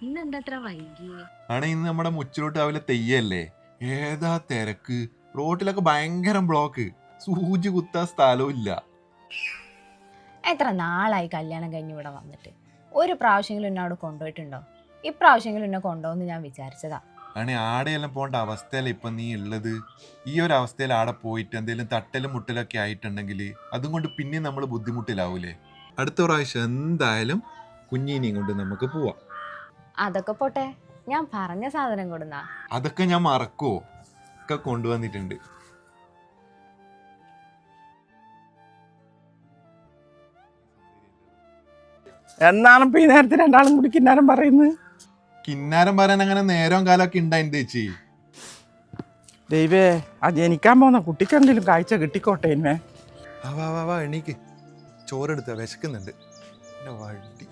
ഇന്നെന്താ വൈകിയേ? ആണ് ഇന്ന് നമ്മുടെ മുച്ചിലോട്ട് രാവിലെ തെയ്യല്ലേ, ഏതാ തിരക്ക്. റോട്ടിലൊക്കെ ഭയങ്കര ബ്ലോക്ക്, സൂചി കുത്താൻ സ്ഥലവും ഇല്ല. എത്ര നാളായി കല്യാണം കഴിഞ്ഞ് ഇവിടെ വന്നിട്ട് ഒരു പ്രാവശ്യമെങ്കിലും എന്നെ അവിടെ കൊണ്ടുപോയിട്ടുണ്ടോ? ഇപ്രാവശ്യമെങ്കിലും എന്നെ കൊണ്ടുപോകുമെന്ന് ഞാൻ വിചാരിച്ചതാ. ആണ് ആടെയെല്ലാം പോകേണ്ട അവസ്ഥയല്ല ഇപ്പൊ നീ ഉള്ളത്. ഈ ഒരു അവസ്ഥയിൽ ആടെ പോയിട്ട് എന്തെങ്കിലും തട്ടലും മുട്ടലൊക്കെ ആയിട്ടുണ്ടെങ്കിൽ അതും കൊണ്ട് പിന്നെ നമ്മൾ ബുദ്ധിമുട്ടിലാവൂലേ. അടുത്ത പ്രാവശ്യം എന്തായാലും കുഞ്ഞിനെയും കൊണ്ട് നമുക്ക് പോവാം. അതൊക്കെ പോട്ടെ, ഞാൻ പറഞ്ഞ സാധനം കൊടുന്നാ. അതൊക്കെ ഞാൻ മറക്കുവോ? ഒക്കെ കൊണ്ടുവന്നിട്ടുണ്ട്. എന്നാണ് ഇപ്പൊ ഈ നേരത്തെ രണ്ടാളും കൂടി കിന്നാരം പറയുന്നത്? കിന്നാരം പറയാൻ അങ്ങനെ നേരവും കാലമൊക്കെ ഉണ്ടായിരുന്നു ചേച്ചി. ദൈവേ, ആ ജനിക്കാൻ പോകുന്ന കുട്ടിക്കെന്തെങ്കിലും കാഴ്ച കിട്ടിക്കോട്ടെ എന്നെ. വാ വാ വാ വാ, എണീക്ക്, ചോറെടുത്ത വിശക്കുന്നുണ്ട്. എൻ്റെ വണ്ടി